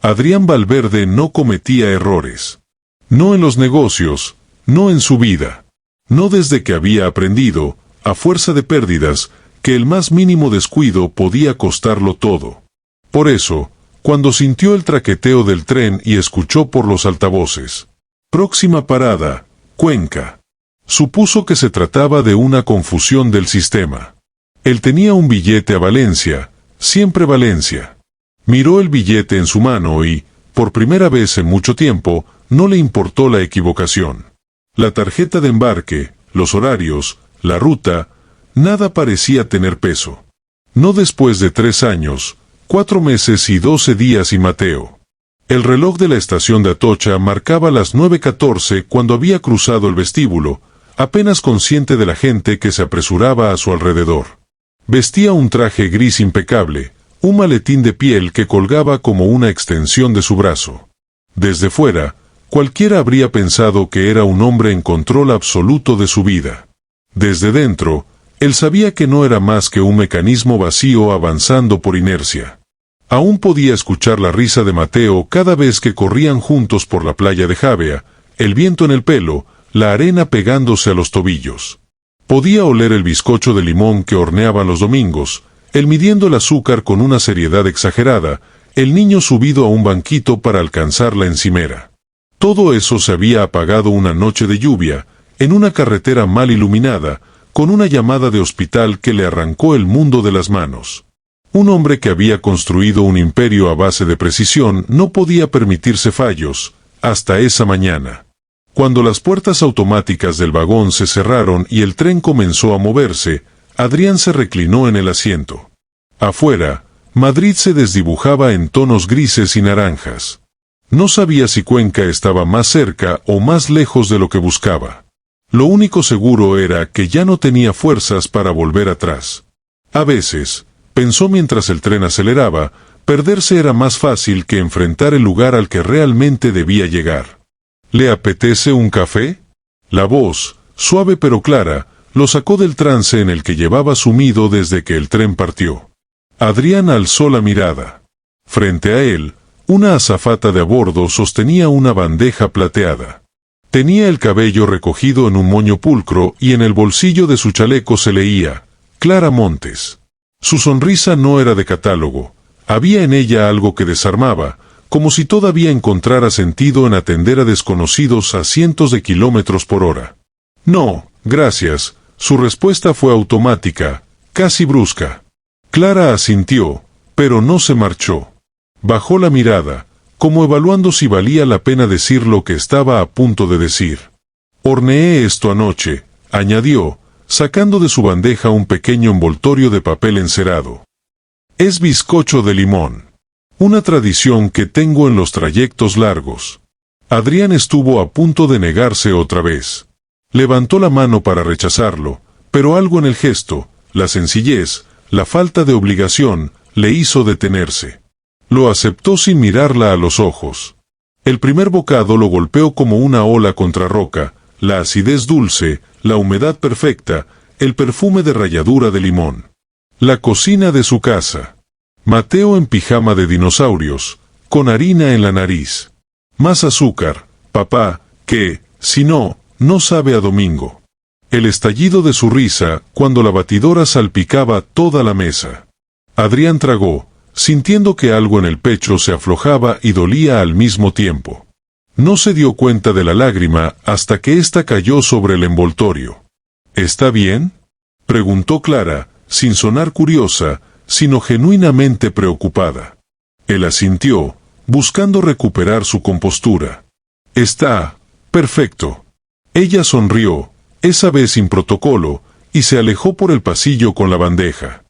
Adrián Valverde no cometía errores. No en los negocios, no en su vida. No desde que había aprendido, a fuerza de pérdidas, que el más mínimo descuido podía costarlo todo. Por eso, cuando sintió el traqueteo del tren y escuchó por los altavoces: próxima parada, Cuenca, supuso que se trataba de una confusión del sistema. Él tenía un billete a Valencia, siempre Valencia. Miró el billete en su mano y, por primera vez en mucho tiempo, no le importó la equivocación. La tarjeta de embarque, los horarios, la ruta, nada parecía tener peso. No después de 3 años, 4 meses y 12 días y Mateo. El reloj de la estación de Atocha marcaba las 9:14 cuando había cruzado el vestíbulo, apenas consciente de la gente que se apresuraba a su alrededor. Vestía un traje gris impecable, un maletín de piel que colgaba como una extensión de su brazo. Desde fuera, cualquiera habría pensado que era un hombre en control absoluto de su vida. Desde dentro, él sabía que no era más que un mecanismo vacío avanzando por inercia. Aún podía escuchar la risa de Mateo cada vez que corrían juntos por la playa de Javea, el viento en el pelo, la arena pegándose a los tobillos. Podía oler el bizcocho de limón que horneaban los domingos, él midiendo el azúcar con una seriedad exagerada, el niño subido a un banquito para alcanzar la encimera. Todo eso se había apagado una noche de lluvia, en una carretera mal iluminada, con una llamada de hospital que le arrancó el mundo de las manos. Un hombre que había construido un imperio a base de precisión no podía permitirse fallos, hasta esa mañana. Cuando las puertas automáticas del vagón se cerraron y el tren comenzó a moverse, Adrián se reclinó en el asiento. Afuera, Madrid se desdibujaba en tonos grises y naranjas. No sabía si Cuenca estaba más cerca o más lejos de lo que buscaba. Lo único seguro era que ya no tenía fuerzas para volver atrás. A veces, pensó mientras el tren aceleraba, perderse era más fácil que enfrentar el lugar al que realmente debía llegar. ¿Le apetece un café? La voz, suave pero clara, lo sacó del trance en el que llevaba sumido desde que el tren partió. Adrián alzó la mirada. Frente a él, una azafata de a bordo sostenía una bandeja plateada. Tenía el cabello recogido en un moño pulcro y en el bolsillo de su chaleco se leía: Clara Montes. Su sonrisa no era de catálogo. Había en ella algo que desarmaba, como si todavía encontrara sentido en atender a desconocidos a cientos de kilómetros por hora. No, gracias. Su respuesta fue automática, casi brusca. Clara asintió, pero no se marchó. Bajó la mirada, como evaluando si valía la pena decir lo que estaba a punto de decir. Horneé esto anoche, añadió, sacando de su bandeja un pequeño envoltorio de papel encerado. Es bizcocho de limón. Una tradición que tengo en los trayectos largos. Adrián estuvo a punto de negarse otra vez. Levantó la mano para rechazarlo, pero algo en el gesto, la sencillez, la falta de obligación, le hizo detenerse. Lo aceptó sin mirarla a los ojos. El primer bocado lo golpeó como una ola contra roca, la acidez dulce, la humedad perfecta, el perfume de ralladura de limón. La cocina de su casa. Mateo en pijama de dinosaurios, con harina en la nariz. Más azúcar, papá, que, si no, no sabe a domingo. El estallido de su risa cuando la batidora salpicaba toda la mesa. Adrián tragó, sintiendo que algo en el pecho se aflojaba y dolía al mismo tiempo. No se dio cuenta de la lágrima hasta que ésta cayó sobre el envoltorio. ¿Está bien?, preguntó Clara, sin sonar curiosa, sino genuinamente preocupada. Él asintió, buscando recuperar su compostura. Está perfecto. Ella sonrió, esa vez sin protocolo, y se alejó por el pasillo con la bandeja.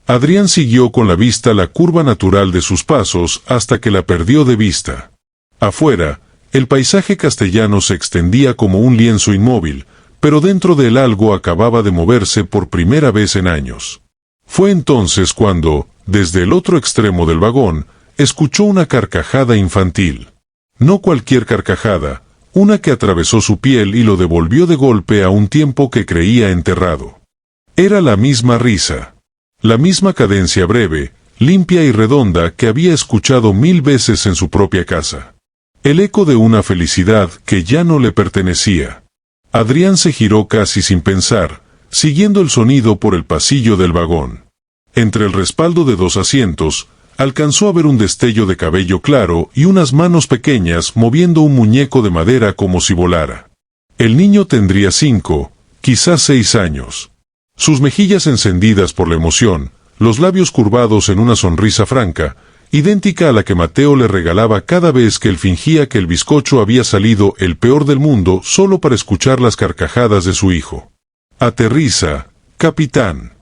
Adrián siguió con la vista la curva natural de sus pasos hasta que la perdió de vista. Afuera, el paisaje castellano se extendía como un lienzo inmóvil, pero dentro de él algo acababa de moverse por primera vez en años. Fue entonces cuando, desde el otro extremo del vagón, escuchó una carcajada infantil. No cualquier carcajada, una que atravesó su piel y lo devolvió de golpe a un tiempo que creía enterrado. Era la misma risa. La misma cadencia breve, limpia y redonda que había escuchado 1000 veces en su propia casa. El eco de una felicidad que ya no le pertenecía. Adrián se giró casi sin pensar, siguiendo el sonido por el pasillo del vagón. Entre el respaldo de 2 asientos, alcanzó a ver un destello de cabello claro y unas manos pequeñas moviendo un muñeco de madera como si volara. El niño tendría 5, quizás 6 años. Sus mejillas encendidas por la emoción, los labios curvados en una sonrisa franca, idéntica a la que Mateo le regalaba cada vez que él fingía que el bizcocho había salido el peor del mundo solo para escuchar las carcajadas de su hijo. «Aterriza, capitán»,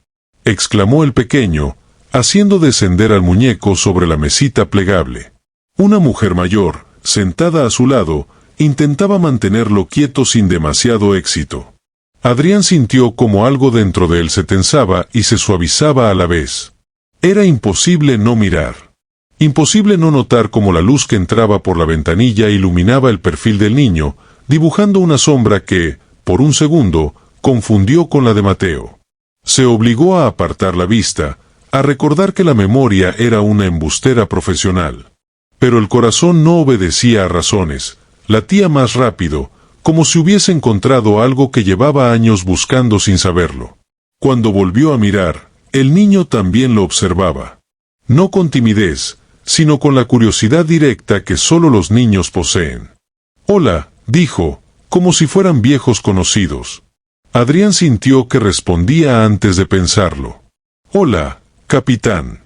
exclamó el pequeño, haciendo descender al muñeco sobre la mesita plegable. Una mujer mayor, sentada a su lado, intentaba mantenerlo quieto sin demasiado éxito. Adrián sintió como algo dentro de él se tensaba y se suavizaba a la vez. Era imposible no mirar. Imposible no notar cómo la luz que entraba por la ventanilla iluminaba el perfil del niño, dibujando una sombra que, por un segundo, confundió con la de Mateo. Se obligó a apartar la vista, a recordar que la memoria era una embustera profesional. Pero el corazón no obedecía a razones, latía más rápido, como si hubiese encontrado algo que llevaba años buscando sin saberlo. Cuando volvió a mirar, el niño también lo observaba. No con timidez, sino con la curiosidad directa que solo los niños poseen. «Hola», dijo, como si fueran viejos conocidos. Adrián sintió que respondía antes de pensarlo. «Hola, capitán».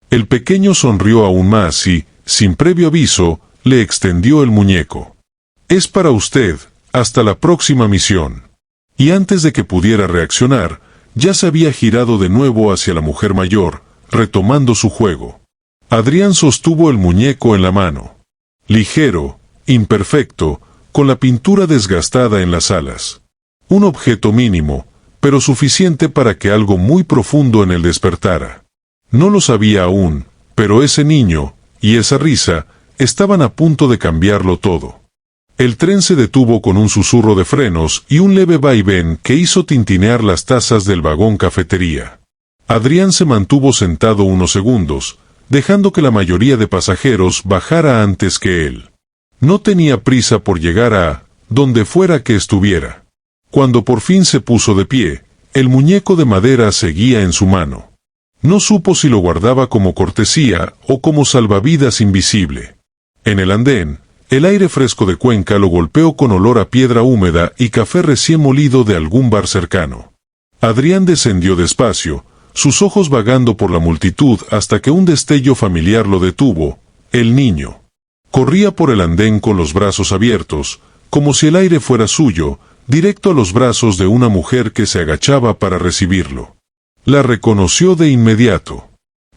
El pequeño sonrió aún más y, sin previo aviso, le extendió el muñeco. «Es para usted, hasta la próxima misión». Y antes de que pudiera reaccionar, ya se había girado de nuevo hacia la mujer mayor, retomando su juego. Adrián sostuvo el muñeco en la mano. Ligero, imperfecto, con la pintura desgastada en las alas. Un objeto mínimo, pero suficiente para que algo muy profundo en él despertara. No lo sabía aún, pero ese niño, y esa risa, estaban a punto de cambiarlo todo. El tren se detuvo con un susurro de frenos y un leve vaivén que hizo tintinear las tazas del vagón cafetería. Adrián se mantuvo sentado unos segundos, dejando que la mayoría de pasajeros bajara antes que él. No tenía prisa por llegar a donde fuera que estuviera. Cuando por fin se puso de pie, el muñeco de madera seguía en su mano. No supo si lo guardaba como cortesía o como salvavidas invisible. En el andén, el aire fresco de Cuenca lo golpeó con olor a piedra húmeda y café recién molido de algún bar cercano. Adrián descendió despacio, sus ojos vagando por la multitud hasta que un destello familiar lo detuvo. El niño. Corría por el andén con los brazos abiertos, como si el aire fuera suyo, directo a los brazos de una mujer que se agachaba para recibirlo. La reconoció de inmediato.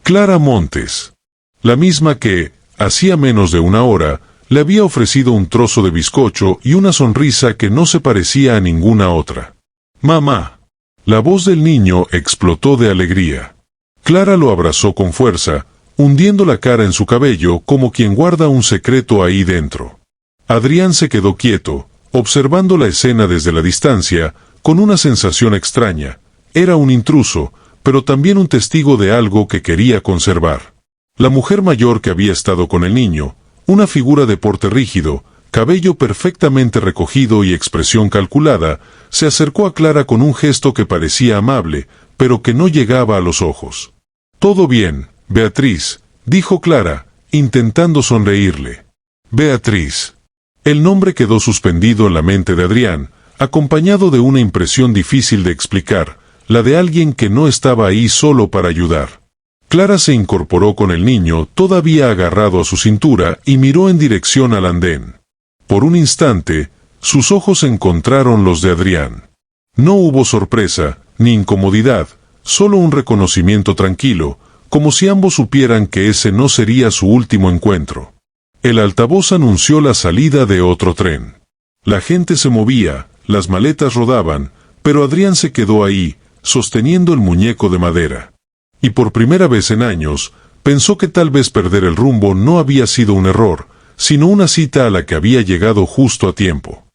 Clara Montes. La misma que, hacía menos de una hora, le había ofrecido un trozo de bizcocho y una sonrisa que no se parecía a ninguna otra. «Mamá». La voz del niño explotó de alegría. Clara lo abrazó con fuerza, hundiendo la cara en su cabello como quien guarda un secreto ahí dentro. Adrián se quedó quieto, observando la escena desde la distancia, con una sensación extraña. Era un intruso, pero también un testigo de algo que quería conservar. La mujer mayor que había estado con el niño, una figura de porte rígido, cabello perfectamente recogido y expresión calculada, se acercó a Clara con un gesto que parecía amable, pero que no llegaba a los ojos. «Todo bien, Beatriz», dijo Clara, intentando sonreírle. Beatriz. El nombre quedó suspendido en la mente de Adrián, acompañado de una impresión difícil de explicar, la de alguien que no estaba ahí solo para ayudar. Clara se incorporó con el niño todavía agarrado a su cintura y miró en dirección al andén. Por un instante, sus ojos encontraron los de Adrián. No hubo sorpresa, ni incomodidad, solo un reconocimiento tranquilo, como si ambos supieran que ese no sería su último encuentro. El altavoz anunció la salida de otro tren. La gente se movía, las maletas rodaban, pero Adrián se quedó ahí, sosteniendo el muñeco de madera. Y por primera vez en años, pensó que tal vez perder el rumbo no había sido un error, sino una cita a la que había llegado justo a tiempo.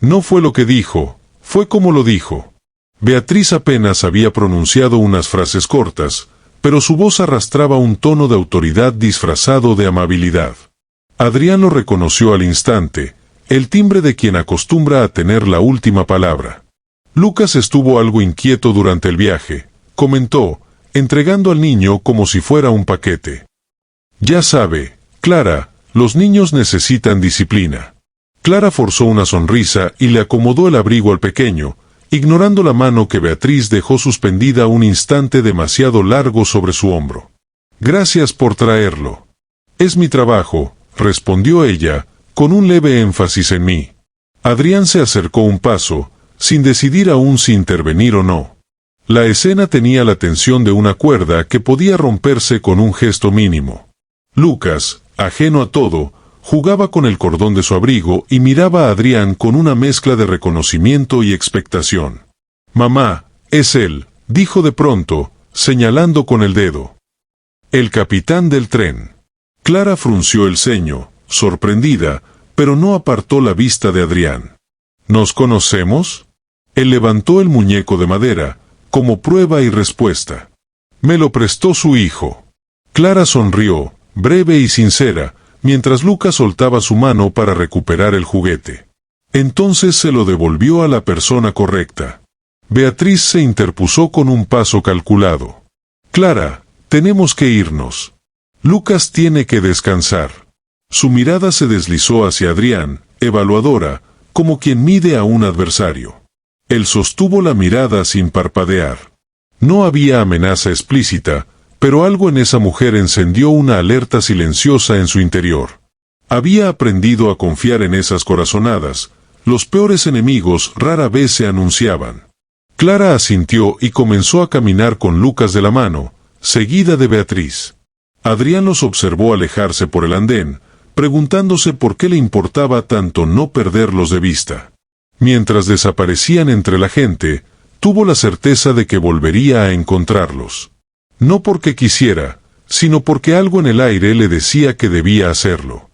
No fue lo que dijo, fue como lo dijo. Beatriz apenas había pronunciado unas frases cortas, pero su voz arrastraba un tono de autoridad disfrazado de amabilidad. Adrián lo reconoció al instante, el timbre de quien acostumbra a tener la última palabra. Lucas estuvo algo inquieto durante el viaje, comentó, entregando al niño como si fuera un paquete. Ya sabe, Clara, los niños necesitan disciplina. Clara forzó una sonrisa y le acomodó el abrigo al pequeño, ignorando la mano que Beatriz dejó suspendida un instante demasiado largo sobre su hombro. Gracias por traerlo. Es mi trabajo, respondió ella, con un leve énfasis en mí. Adrián se acercó un paso, sin decidir aún si intervenir o no. La escena tenía la tensión de una cuerda que podía romperse con un gesto mínimo. Lucas, ajeno a todo, jugaba con el cordón de su abrigo y miraba a Adrián con una mezcla de reconocimiento y expectación. «Mamá, es él», dijo de pronto, señalando con el dedo. «El capitán del tren». Clara frunció el ceño, sorprendida, pero no apartó la vista de Adrián. «¿Nos conocemos?» Él levantó el muñeco de madera, como prueba y respuesta. «Me lo prestó su hijo». Clara sonrió, breve y sincera, mientras Lucas soltaba su mano para recuperar el juguete. Entonces se lo devolvió a la persona correcta. Beatriz se interpuso con un paso calculado. «Clara, tenemos que irnos. Lucas tiene que descansar». Su mirada se deslizó hacia Adrián, evaluadora, como quien mide a un adversario. Él sostuvo la mirada sin parpadear. No había amenaza explícita, pero algo en esa mujer encendió una alerta silenciosa en su interior. Había aprendido a confiar en esas corazonadas. Los peores enemigos rara vez se anunciaban. Clara asintió y comenzó a caminar con Lucas de la mano, seguida de Beatriz. Adrián los observó alejarse por el andén, preguntándose por qué le importaba tanto no perderlos de vista. Mientras desaparecían entre la gente, tuvo la certeza de que volvería a encontrarlos. No porque quisiera, sino porque algo en el aire le decía que debía hacerlo.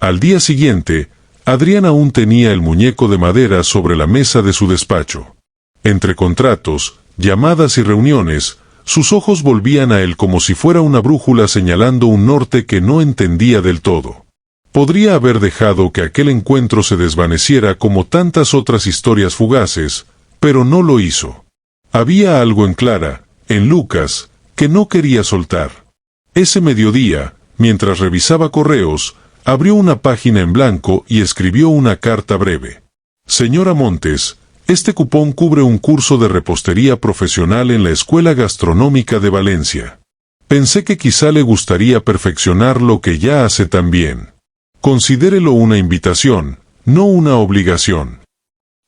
Al día siguiente, Adrián aún tenía el muñeco de madera sobre la mesa de su despacho. Entre contratos, llamadas y reuniones, sus ojos volvían a él como si fuera una brújula señalando un norte que no entendía del todo. Podría haber dejado que aquel encuentro se desvaneciera como tantas otras historias fugaces, pero no lo hizo. Había algo en Clara, en Lucas, que no quería soltar. Ese mediodía, mientras revisaba correos, abrió una página en blanco y escribió una carta breve. «Señora Montes, este cupón cubre un curso de repostería profesional en la Escuela Gastronómica de Valencia. Pensé que quizá le gustaría perfeccionar lo que ya hace tan bien. Considérelo una invitación, no una obligación».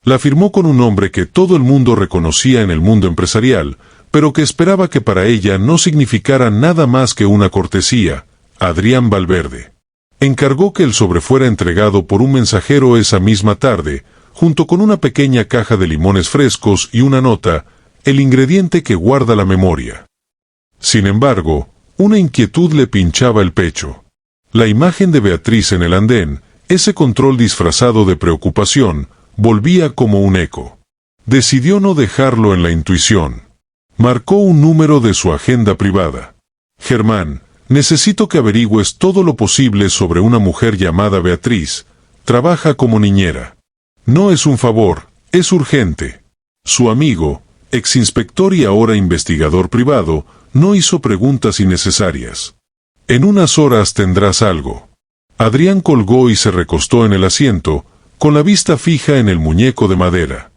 La firmó con un nombre que todo el mundo reconocía en el mundo empresarial, pero que esperaba que para ella no significara nada más que una cortesía: Adrián Valverde. Encargó que el sobre fuera entregado por un mensajero esa misma tarde, junto con una pequeña caja de limones frescos y una nota, el ingrediente que guarda la memoria. Sin embargo, una inquietud le pinchaba el pecho. La imagen de Beatriz en el andén, ese control disfrazado de preocupación, volvía como un eco. Decidió no dejarlo en la intuición. Marcó un número de su agenda privada. «Germán, necesito que averigües todo lo posible sobre una mujer llamada Beatriz. Trabaja como niñera. No es un favor, es urgente». Su amigo, exinspector y ahora investigador privado, no hizo preguntas innecesarias. «En unas horas tendrás algo». Adrián colgó y se recostó en el asiento, con la vista fija en el muñeco de madera.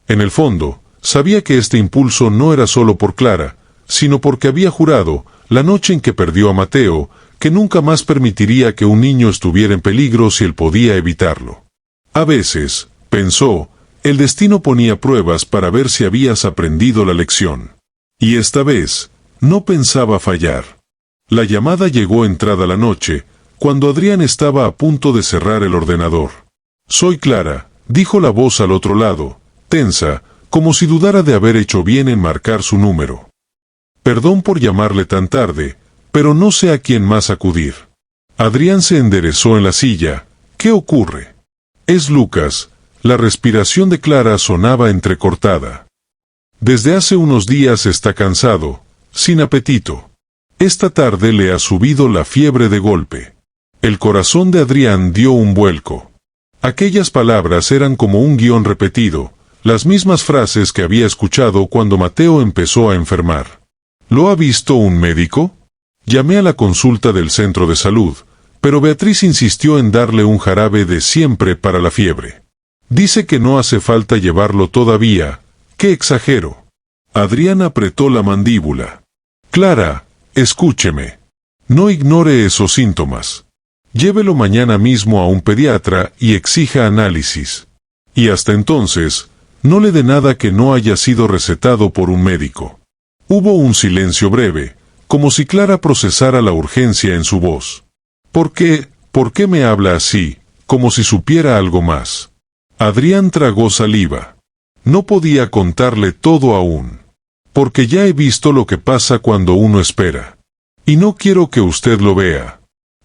En el fondo, sabía que este impulso no era solo por Clara, sino porque había jurado, la noche en que perdió a Mateo, que nunca más permitiría que un niño estuviera en peligro si él podía evitarlo. A veces, pensó, el destino ponía pruebas para ver si habías aprendido la lección. Y esta vez, no pensaba fallar. La llamada llegó entrada la noche, cuando Adrián estaba a punto de cerrar el ordenador. «Soy Clara», dijo la voz al otro lado, tensa, como si dudara de haber hecho bien en marcar su número. «Perdón por llamarle tan tarde, pero no sé a quién más acudir». Adrián se enderezó en la silla. «¿Qué ocurre?» «Es Lucas». La respiración de Clara sonaba entrecortada. «Desde hace unos días está cansado, sin apetito. Esta tarde le ha subido la fiebre de golpe. El corazón de Adrián dio un vuelco. Aquellas palabras eran como un guión repetido, las mismas frases que había escuchado cuando Mateo empezó a enfermar. ¿Lo ha visto un médico? Llamé a la consulta del centro de salud, pero Beatriz insistió en darle un jarabe de siempre para la fiebre. Dice que no hace falta llevarlo todavía. ¡Qué exagero! Adrián apretó la mandíbula. Clara, escúcheme. No ignore esos síntomas. Llévelo mañana mismo a un pediatra y exija análisis. Y hasta entonces, no le dé nada que no haya sido recetado por un médico. Hubo un silencio breve, como si Clara procesara la urgencia en su voz. ¿Por qué me habla así, como si supiera algo más? Adrián tragó saliva. No podía contarle todo aún. Porque ya he visto lo que pasa cuando uno espera. Y no quiero que usted lo vea.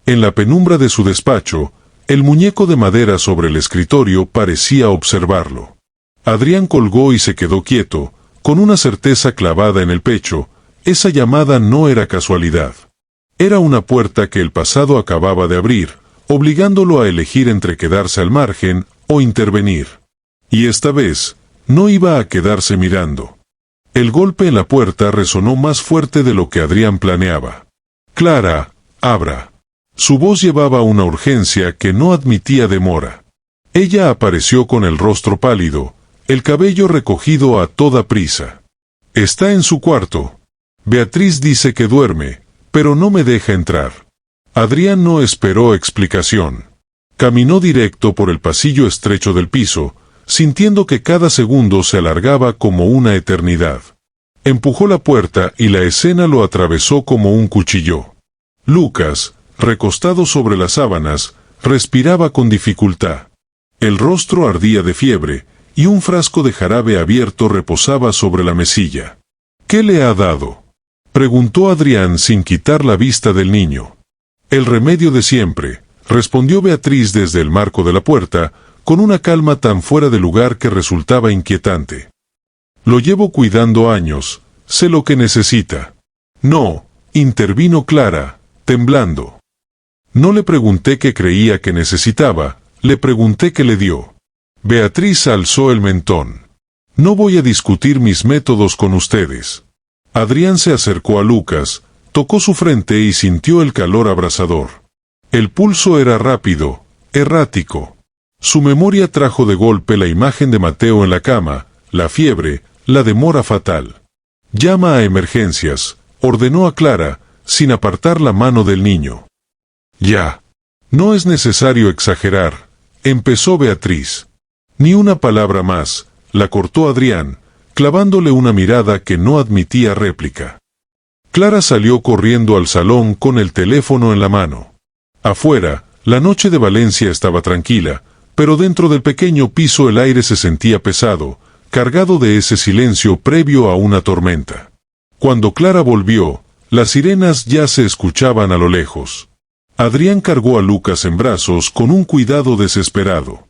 En la penumbra de su despacho, el muñeco de madera sobre el escritorio parecía observarlo. Adrián colgó y se quedó quieto, con una certeza clavada en el pecho. Esa llamada no era casualidad. Era una puerta que el pasado acababa de abrir, obligándolo a elegir entre quedarse al margen o intervenir. Y esta vez, no iba a quedarse mirando. El golpe en la puerta resonó más fuerte de lo que Adrián planeaba. Clara, abra. Su voz llevaba una urgencia que no admitía demora. Ella apareció con el rostro pálido, el cabello recogido a toda prisa. Está en su cuarto. Beatriz dice que duerme, pero no me deja entrar. Adrián no esperó explicación. Caminó directo por el pasillo estrecho del piso, sintiendo que cada segundo se alargaba como una eternidad. Empujó la puerta y la escena lo atravesó como un cuchillo. Lucas, recostado sobre las sábanas, respiraba con dificultad. El rostro ardía de fiebre, y un frasco de jarabe abierto reposaba sobre la mesilla. ¿Qué le ha dado?, preguntó Adrián sin quitar la vista del niño. El remedio de siempre, respondió Beatriz desde el marco de la puerta, con una calma tan fuera de lugar que resultaba inquietante. Lo llevo cuidando años, sé lo que necesita. No, intervino Clara, temblando. No le pregunté qué creía que necesitaba, le pregunté qué le dio. Beatriz alzó el mentón. No voy a discutir mis métodos con ustedes. Adrián se acercó a Lucas, tocó su frente y sintió el calor abrasador. El pulso era rápido, errático. Su memoria trajo de golpe la imagen de Mateo en la cama, la fiebre, la demora fatal. Llama a emergencias, ordenó a Clara, sin apartar la mano del niño. Ya. No es necesario exagerar, empezó Beatriz. Ni una palabra más, la cortó Adrián, clavándole una mirada que no admitía réplica. Clara salió corriendo al salón con el teléfono en la mano. Afuera, la noche de Valencia estaba tranquila, pero dentro del pequeño piso el aire se sentía pesado, cargado de ese silencio previo a una tormenta. Cuando Clara volvió, las sirenas ya se escuchaban a lo lejos. Adrián cargó a Lucas en brazos con un cuidado desesperado.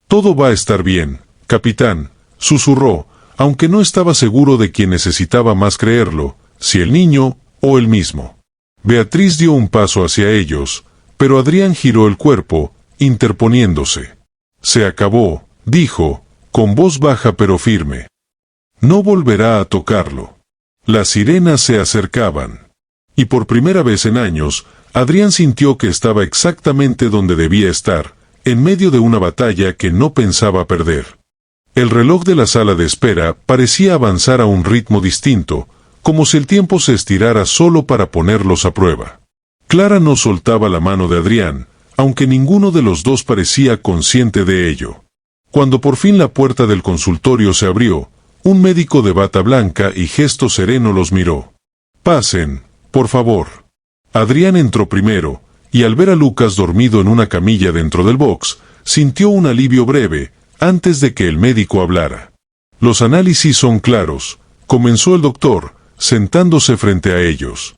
Todo va a estar bien, capitán, susurró, aunque no estaba seguro de quién necesitaba más creerlo, si el niño o él mismo. Beatriz dio un paso hacia ellos, pero Adrián giró el cuerpo, interponiéndose. Se acabó, dijo, con voz baja pero firme. No volverá a tocarlo. Las sirenas se acercaban. Y por primera vez en años, Adrián sintió que estaba exactamente donde debía estar, en medio de una batalla que no pensaba perder. El reloj de la sala de espera parecía avanzar a un ritmo distinto, como si el tiempo se estirara solo para ponerlos a prueba. Clara no soltaba la mano de Adrián, aunque ninguno de los dos parecía consciente de ello. Cuando por fin la puerta del consultorio se abrió, un médico de bata blanca y gesto sereno los miró. «Pasen, por favor». Adrián entró primero, y al ver a Lucas dormido en una camilla dentro del box, sintió un alivio breve, antes de que el médico hablara. «Los análisis son claros», comenzó el doctor, sentándose frente a ellos.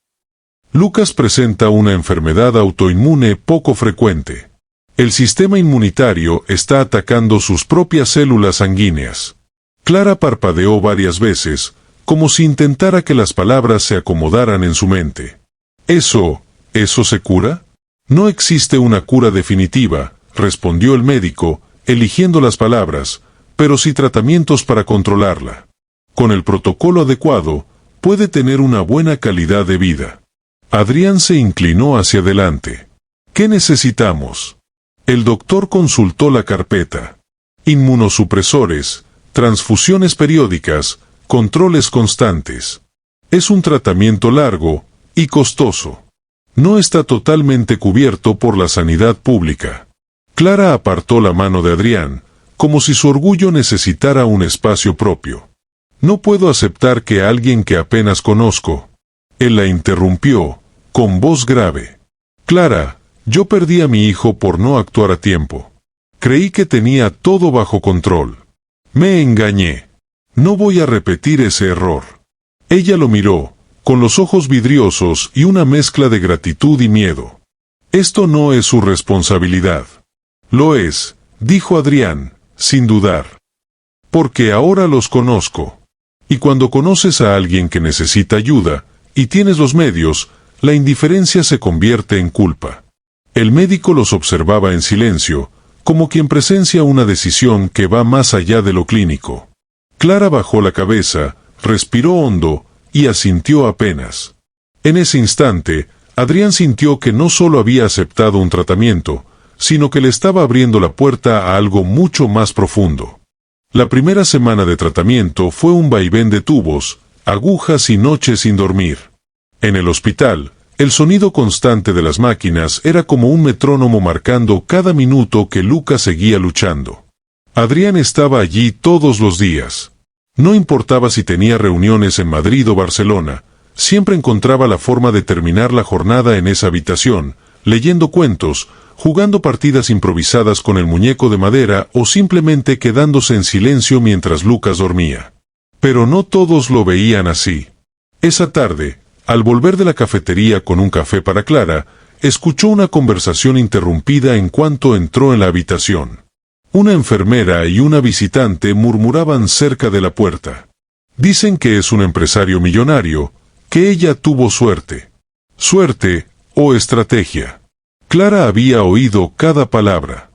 Lucas presenta una enfermedad autoinmune poco frecuente. El sistema inmunitario está atacando sus propias células sanguíneas. Clara parpadeó varias veces, como si intentara que las palabras se acomodaran en su mente. ¿Eso se cura? No existe una cura definitiva, respondió el médico, eligiendo las palabras, pero sí tratamientos para controlarla. Con el protocolo adecuado, puede tener una buena calidad de vida. Adrián se inclinó hacia adelante. ¿Qué necesitamos? El doctor consultó la carpeta. Inmunosupresores, transfusiones periódicas, controles constantes. Es un tratamiento largo y costoso. No está totalmente cubierto por la sanidad pública. Clara apartó la mano de Adrián, como si su orgullo necesitara un espacio propio. No puedo aceptar que alguien que apenas conozco. Él la interrumpió, con voz grave. Clara, yo perdí a mi hijo por no actuar a tiempo. Creí que tenía todo bajo control. Me engañé. No voy a repetir ese error. Ella lo miró, con los ojos vidriosos y una mezcla de gratitud y miedo. Esto no es su responsabilidad. Lo es, dijo Adrián, sin dudar. Porque ahora los conozco. Y cuando conoces a alguien que necesita ayuda, y tienes los medios, la indiferencia se convierte en culpa. El médico los observaba en silencio, como quien presencia una decisión que va más allá de lo clínico. Clara bajó la cabeza, respiró hondo, y asintió apenas. En ese instante, Adrián sintió que no solo había aceptado un tratamiento, sino que le estaba abriendo la puerta a algo mucho más profundo. La primera semana de tratamiento fue un vaivén de tubos, agujas y noches sin dormir. En el hospital, el sonido constante de las máquinas era como un metrónomo marcando cada minuto que Lucas seguía luchando. Adrián estaba allí todos los días. No importaba si tenía reuniones en Madrid o Barcelona, siempre encontraba la forma de terminar la jornada en esa habitación, leyendo cuentos, jugando partidas improvisadas con el muñeco de madera o simplemente quedándose en silencio mientras Lucas dormía. Pero no todos lo veían así. Esa tarde, al volver de la cafetería con un café para Clara, escuchó una conversación interrumpida en cuanto entró en la habitación. Una enfermera y una visitante murmuraban cerca de la puerta. Dicen que es un empresario millonario, que ella tuvo suerte. Suerte o estrategia. Clara había oído cada palabra.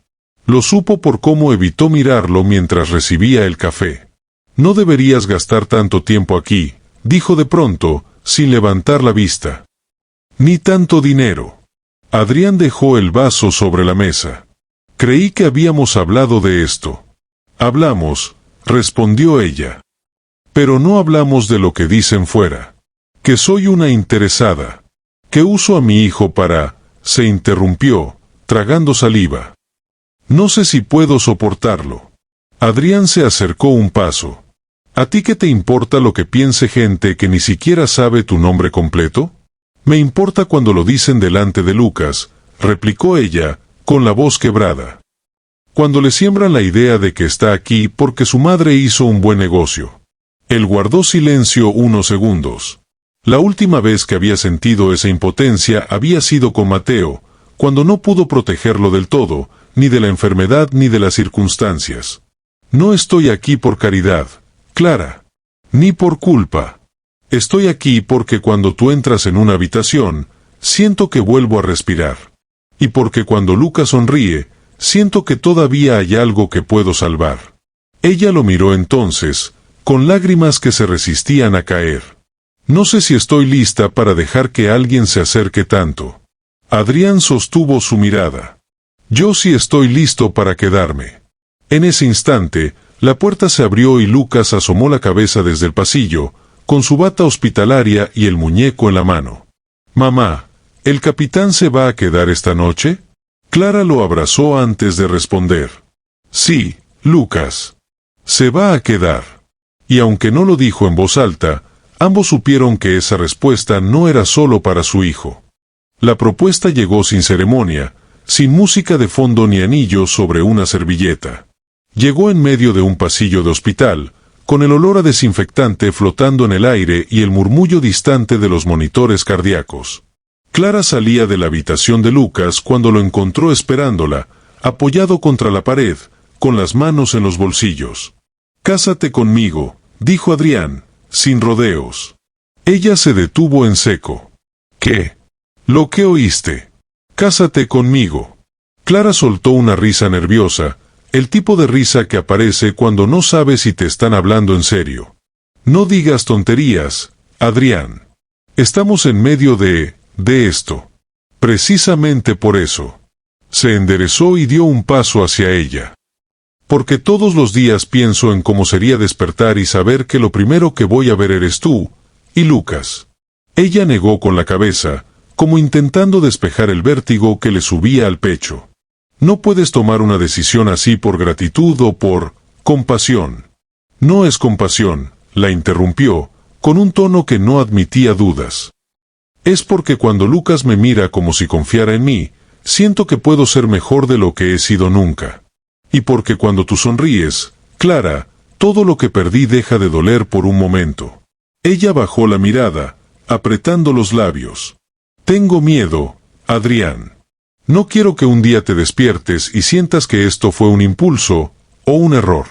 Lo supo por cómo evitó mirarlo mientras recibía el café. No deberías gastar tanto tiempo aquí, dijo de pronto, sin levantar la vista. Ni tanto dinero. Adrián dejó el vaso sobre la mesa. Creí que habíamos hablado de esto. Hablamos, respondió ella. Pero no hablamos de lo que dicen fuera. Que soy una interesada. Que uso a mi hijo para... Se interrumpió, tragando saliva. No sé si puedo soportarlo. Adrián se acercó un paso. ¿A ti qué te importa lo que piense gente que ni siquiera sabe tu nombre completo? Me importa cuando lo dicen delante de Lucas, replicó ella, con la voz quebrada. Cuando le siembran la idea de que está aquí porque su madre hizo un buen negocio. Él guardó silencio unos segundos. La última vez que había sentido esa impotencia había sido con Mateo, cuando no pudo protegerlo del todo, ni de la enfermedad ni de las circunstancias. No estoy aquí por caridad, Clara. Ni por culpa. Estoy aquí porque cuando tú entras en una habitación, siento que vuelvo a respirar. Y porque cuando Lucas sonríe, siento que todavía hay algo que puedo salvar. Ella lo miró entonces, con lágrimas que se resistían a caer. No sé si estoy lista para dejar que alguien se acerque tanto. Adrián sostuvo su mirada. Yo sí estoy listo para quedarme. En ese instante, la puerta se abrió y Lucas asomó la cabeza desde el pasillo, con su bata hospitalaria y el muñeco en la mano. Mamá, ¿el capitán se va a quedar esta noche? Clara lo abrazó antes de responder. Sí, Lucas. Se va a quedar. Y aunque no lo dijo en voz alta, ambos supieron que esa respuesta no era solo para su hijo. La propuesta llegó sin ceremonia, sin música de fondo ni anillos sobre una servilleta. Llegó en medio de un pasillo de hospital, con el olor a desinfectante flotando en el aire y el murmullo distante de los monitores cardíacos. Clara salía de la habitación de Lucas cuando lo encontró esperándola, apoyado contra la pared, con las manos en los bolsillos. «Cásate conmigo», dijo Adrián, sin rodeos. Ella se detuvo en seco. «¿Qué? Lo que oíste. Cásate conmigo. Clara soltó una risa nerviosa, el tipo de risa que aparece cuando no sabes si te están hablando en serio. No digas tonterías, Adrián. Estamos en medio de esto. Precisamente por eso. Se enderezó y dio un paso hacia ella. Porque todos los días pienso en cómo sería despertar y saber que lo primero que voy a ver eres tú, y Lucas. Ella negó con la cabeza, como intentando despejar el vértigo que le subía al pecho. No puedes tomar una decisión así por gratitud o por compasión. No es compasión, la interrumpió, con un tono que no admitía dudas. Es porque cuando Lucas me mira como si confiara en mí, siento que puedo ser mejor de lo que he sido nunca. Y porque cuando tú sonríes, Clara, todo lo que perdí deja de doler por un momento. Ella bajó la mirada, apretando los labios. Tengo miedo, Adrián. No quiero que un día te despiertes y sientas que esto fue un impulso, o un error.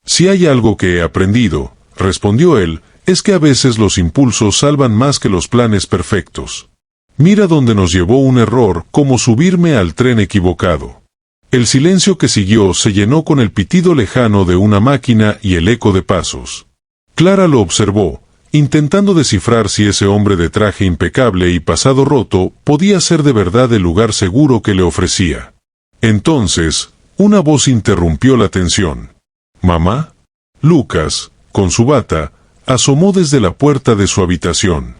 Si hay algo que he aprendido, respondió él, es que a veces los impulsos salvan más que los planes perfectos. Mira dónde nos llevó un error, como subirme al tren equivocado. El silencio que siguió se llenó con el pitido lejano de una máquina y el eco de pasos. Clara lo observó, intentando descifrar si ese hombre de traje impecable y pasado roto podía ser de verdad el lugar seguro que le ofrecía. Entonces, una voz interrumpió la tensión. ¿Mamá? Lucas, con su bata, asomó desde la puerta de su habitación.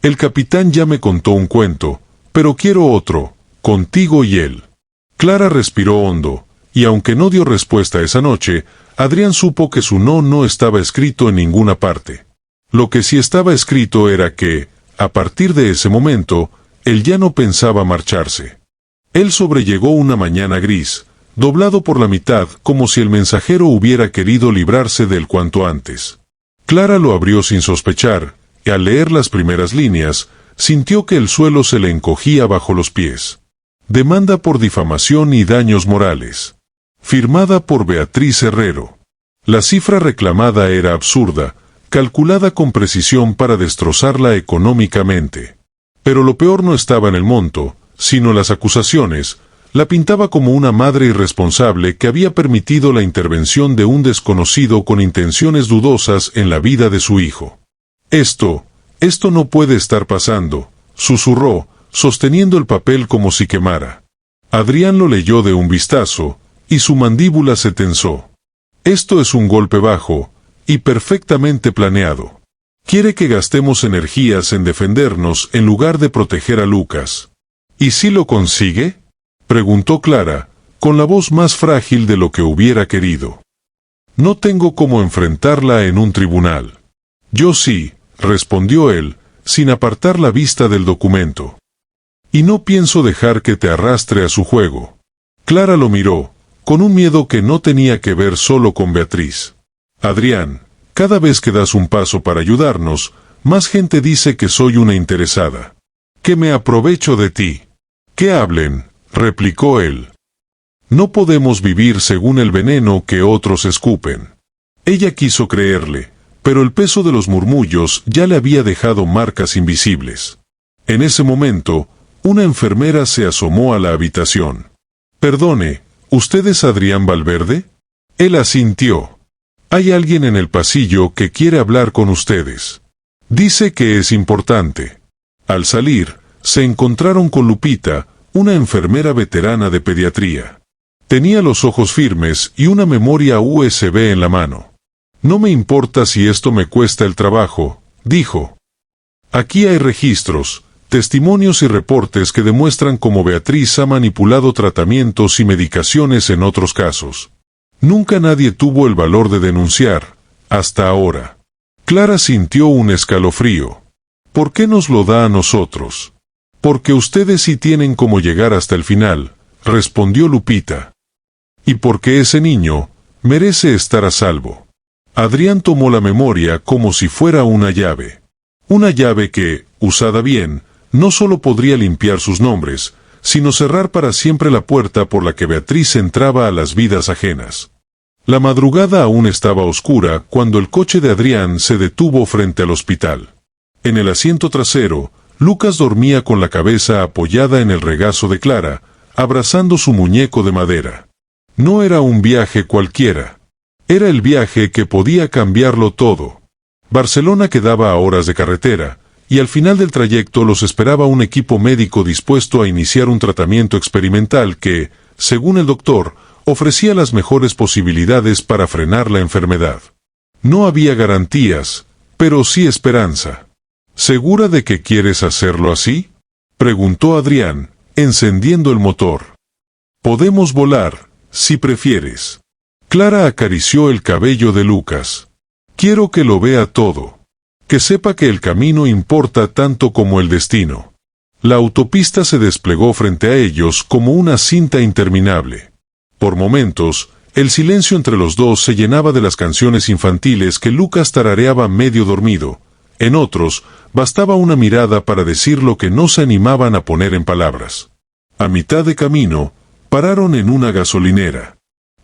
El capitán ya me contó un cuento, pero quiero otro, contigo y él. Clara respiró hondo, y aunque no dio respuesta esa noche, Adrián supo que su no estaba escrito en ninguna parte. Lo que sí estaba escrito era que, a partir de ese momento, él ya no pensaba marcharse. Él sobrellegó una mañana gris, doblado por la mitad como si el mensajero hubiera querido librarse de él cuanto antes. Clara lo abrió sin sospechar, y al leer las primeras líneas, sintió que el suelo se le encogía bajo los pies. Demanda por difamación y daños morales. Firmada por Beatriz Herrero. La cifra reclamada era absurda, calculada con precisión para destrozarla económicamente. Pero lo peor no estaba en el monto, sino las acusaciones. La pintaba como una madre irresponsable que había permitido la intervención de un desconocido con intenciones dudosas en la vida de su hijo. Esto no puede estar pasando, susurró, sosteniendo el papel como si quemara. Adrián lo leyó de un vistazo, y su mandíbula se tensó. Esto es un golpe bajo, y perfectamente planeado. Quiere que gastemos energías en defendernos en lugar de proteger a Lucas. ¿Y si lo consigue? Preguntó Clara, con la voz más frágil de lo que hubiera querido. No tengo cómo enfrentarla en un tribunal. Yo sí, respondió él, sin apartar la vista del documento. Y no pienso dejar que te arrastre a su juego. Clara lo miró, con un miedo que no tenía que ver solo con Beatriz. Adrián, cada vez que das un paso para ayudarnos, más gente dice que soy una interesada. Que me aprovecho de ti. Que hablen, replicó él. No podemos vivir según el veneno que otros escupen. Ella quiso creerle, pero el peso de los murmullos ya le había dejado marcas invisibles. En ese momento, una enfermera se asomó a la habitación. Perdone, ¿usted es Adrián Valverde? Él asintió. Hay alguien en el pasillo que quiere hablar con ustedes. Dice que es importante. Al salir, se encontraron con Lupita, una enfermera veterana de pediatría. Tenía los ojos firmes y una memoria USB en la mano. No me importa si esto me cuesta el trabajo, dijo. Aquí hay registros, testimonios y reportes que demuestran cómo Beatriz ha manipulado tratamientos y medicaciones en otros casos. Nunca nadie tuvo el valor de denunciar, hasta ahora. Clara sintió un escalofrío. ¿Por qué nos lo da a nosotros? Porque ustedes sí tienen cómo llegar hasta el final, respondió Lupita. Y porque ese niño merece estar a salvo. Adrián tomó la memoria como si fuera una llave. Una llave que, usada bien, no solo podría limpiar sus nombres, sino cerrar para siempre la puerta por la que Beatriz entraba a las vidas ajenas. La madrugada aún estaba oscura cuando el coche de Adrián se detuvo frente al hospital. En el asiento trasero, Lucas dormía con la cabeza apoyada en el regazo de Clara, abrazando su muñeco de madera. No era un viaje cualquiera. Era el viaje que podía cambiarlo todo. Barcelona quedaba a horas de carretera, y al final del trayecto los esperaba un equipo médico dispuesto a iniciar un tratamiento experimental que, según el doctor, ofrecía las mejores posibilidades para frenar la enfermedad. No había garantías, pero sí esperanza. ¿Segura de que quieres hacerlo así?, preguntó Adrián, encendiendo el motor. Podemos volar, si prefieres. Clara acarició el cabello de Lucas. Quiero que lo vea todo. Que sepa que el camino importa tanto como el destino. La autopista se desplegó frente a ellos como una cinta interminable. Por momentos, el silencio entre los dos se llenaba de las canciones infantiles que Lucas tarareaba medio dormido. En otros, bastaba una mirada para decir lo que no se animaban a poner en palabras. A mitad de camino, pararon en una gasolinera.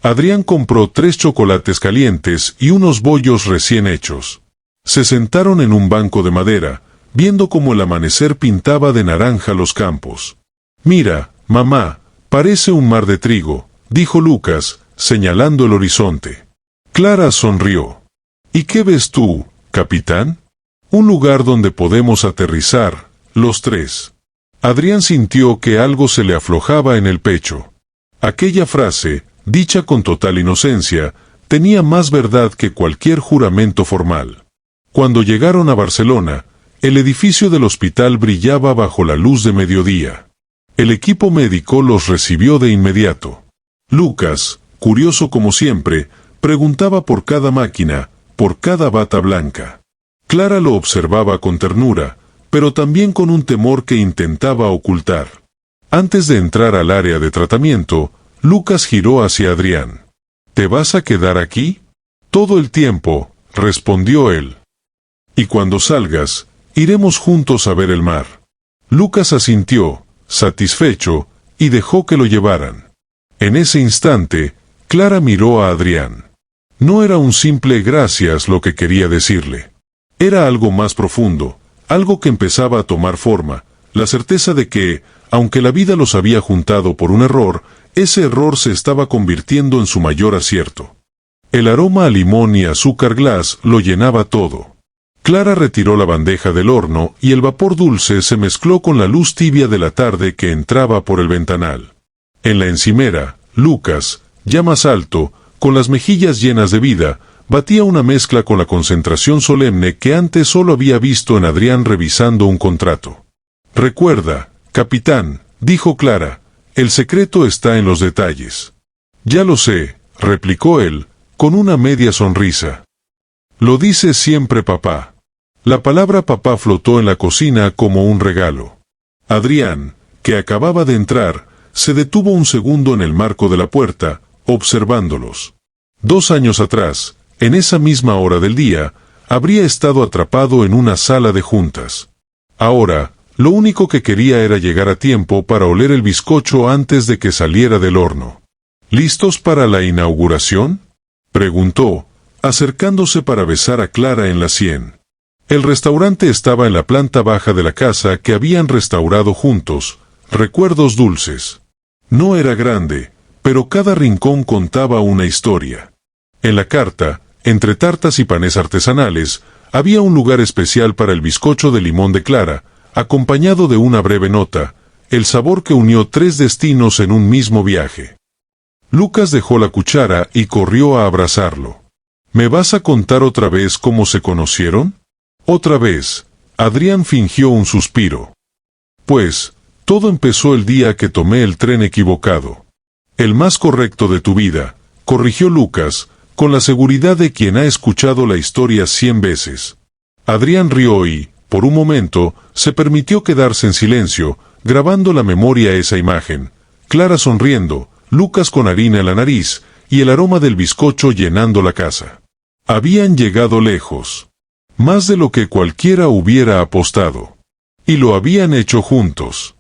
Adrián compró 3 chocolates calientes y unos bollos recién hechos. Se sentaron en un banco de madera, viendo cómo el amanecer pintaba de naranja los campos. «Mira, mamá, parece un mar de trigo», dijo Lucas, señalando el horizonte. Clara sonrió. «¿Y qué ves tú, capitán?» «Un lugar donde podemos aterrizar, los 3». Adrián sintió que algo se le aflojaba en el pecho. Aquella frase, dicha con total inocencia, tenía más verdad que cualquier juramento formal. Cuando llegaron a Barcelona, el edificio del hospital brillaba bajo la luz de mediodía. El equipo médico los recibió de inmediato. Lucas, curioso como siempre, preguntaba por cada máquina, por cada bata blanca. Clara lo observaba con ternura, pero también con un temor que intentaba ocultar. Antes de entrar al área de tratamiento, Lucas giró hacia Adrián. «¿Te vas a quedar aquí?» «Todo el tiempo», respondió él. «Y cuando salgas, iremos juntos a ver el mar». Lucas asintió, satisfecho, y dejó que lo llevaran. En ese instante, Clara miró a Adrián. No era un simple gracias lo que quería decirle. Era algo más profundo, algo que empezaba a tomar forma, la certeza de que, aunque la vida los había juntado por un error, ese error se estaba convirtiendo en su mayor acierto. El aroma a limón y azúcar glass lo llenaba todo. Clara retiró la bandeja del horno y el vapor dulce se mezcló con la luz tibia de la tarde que entraba por el ventanal. En la encimera, Lucas, ya más alto, con las mejillas llenas de vida, batía una mezcla con la concentración solemne que antes solo había visto en Adrián revisando un contrato. «Recuerda, capitán», dijo Clara, «el secreto está en los detalles». «Ya lo sé», replicó él, con una media sonrisa. «Lo dice siempre papá». La palabra papá flotó en la cocina como un regalo. Adrián, que acababa de entrar, se detuvo un segundo en el marco de la puerta, observándolos. 2 años atrás, en esa misma hora del día, habría estado atrapado en una sala de juntas. Ahora, lo único que quería era llegar a tiempo para oler el bizcocho antes de que saliera del horno. «¿Listos para la inauguración?», preguntó, acercándose para besar a Clara en la sien. El restaurante estaba en la planta baja de la casa que habían restaurado juntos, recuerdos dulces. No era grande, pero cada rincón contaba una historia. En la carta, entre tartas y panes artesanales, había un lugar especial para el bizcocho de limón de Clara, acompañado de una breve nota, el sabor que unió 3 destinos en un mismo viaje. Lucas dejó la cuchara y corrió a abrazarlo. «¿Me vas a contar otra vez cómo se conocieron?» «Otra vez», Adrián fingió un suspiro. «Pues, todo empezó el día que tomé el tren equivocado». «El más correcto de tu vida», corrigió Lucas, con la seguridad de quien ha escuchado la historia 100 veces. Adrián rió y, por un momento, se permitió quedarse en silencio, grabando la memoria esa imagen. Clara sonriendo, Lucas con harina en la nariz, y el aroma del bizcocho llenando la casa. Habían llegado lejos. Más de lo que cualquiera hubiera apostado. Y lo habían hecho juntos.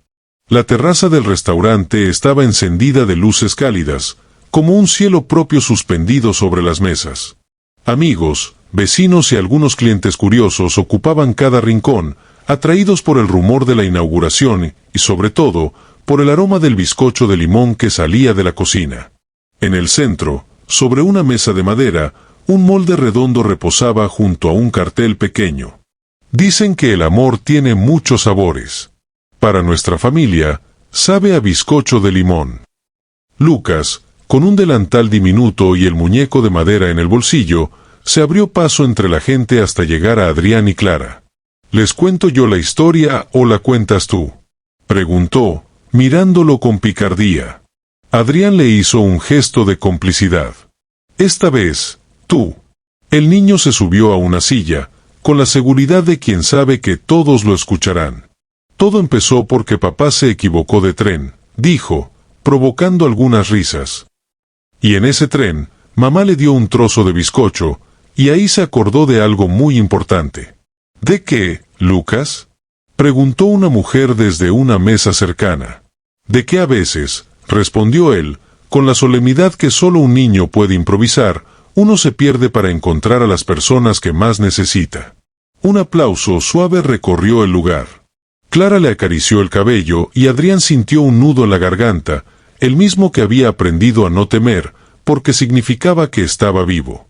La terraza del restaurante estaba encendida de luces cálidas, como un cielo propio suspendido sobre las mesas. Amigos, vecinos y algunos clientes curiosos ocupaban cada rincón, atraídos por el rumor de la inauguración y, sobre todo, por el aroma del bizcocho de limón que salía de la cocina. En el centro, sobre una mesa de madera, un molde redondo reposaba junto a un cartel pequeño. Dicen que el amor tiene muchos sabores. Para nuestra familia, sabe a bizcocho de limón. Lucas, con un delantal diminuto y el muñeco de madera en el bolsillo, se abrió paso entre la gente hasta llegar a Adrián y Clara. ¿Les cuento yo la historia o la cuentas tú?, preguntó, mirándolo con picardía. Adrián le hizo un gesto de complicidad. Esta vez, tú. El niño se subió a una silla, con la seguridad de quien sabe que todos lo escucharán. Todo empezó porque papá se equivocó de tren, dijo, provocando algunas risas. Y en ese tren, mamá le dio un trozo de bizcocho, y ahí se acordó de algo muy importante. ¿De qué, Lucas?, preguntó una mujer desde una mesa cercana. ¿De qué a veces?, respondió él, con la solemnidad que solo un niño puede improvisar, uno se pierde para encontrar a las personas que más necesita. Un aplauso suave recorrió el lugar. Clara le acarició el cabello y Adrián sintió un nudo en la garganta, el mismo que había aprendido a no temer, porque significaba que estaba vivo.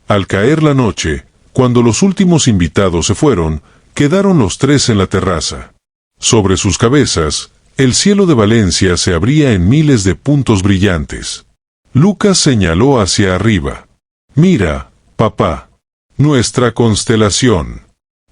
Al caer la noche, cuando los últimos invitados se fueron, quedaron los tres en la terraza. Sobre sus cabezas, el cielo de Valencia se abría en miles de puntos brillantes. Lucas señaló hacia arriba. «Mira, papá. Nuestra constelación».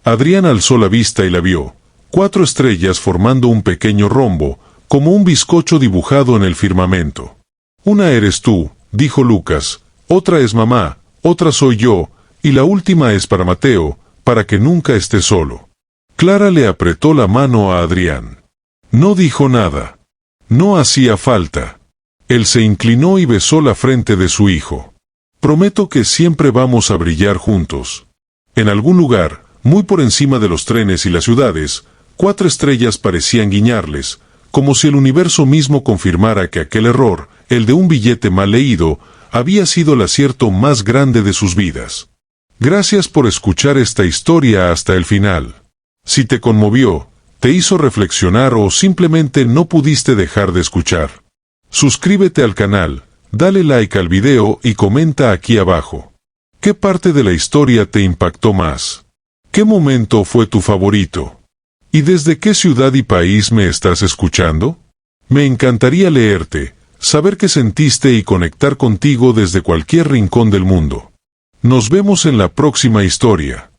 Adrián alzó la vista y la vio. 4 estrellas formando un pequeño rombo, como un bizcocho dibujado en el firmamento. «Una eres tú», dijo Lucas, «otra es mamá, otra soy yo, y la última es para Mateo, para que nunca esté solo». Clara le apretó la mano a Adrián. No dijo nada. No hacía falta. Él se inclinó y besó la frente de su hijo. «Prometo que siempre vamos a brillar juntos». En algún lugar, muy por encima de los trenes y las ciudades, 4 estrellas parecían guiñarles, como si el universo mismo confirmara que aquel error, el de un billete mal leído, había sido el acierto más grande de sus vidas. Gracias por escuchar esta historia hasta el final. Si te conmovió, te hizo reflexionar o simplemente no pudiste dejar de escuchar, suscríbete al canal, dale like al video y comenta aquí abajo. ¿Qué parte de la historia te impactó más? ¿Qué momento fue tu favorito? ¿Y desde qué ciudad y país me estás escuchando? Me encantaría leerte, saber qué sentiste y conectar contigo desde cualquier rincón del mundo. Nos vemos en la próxima historia.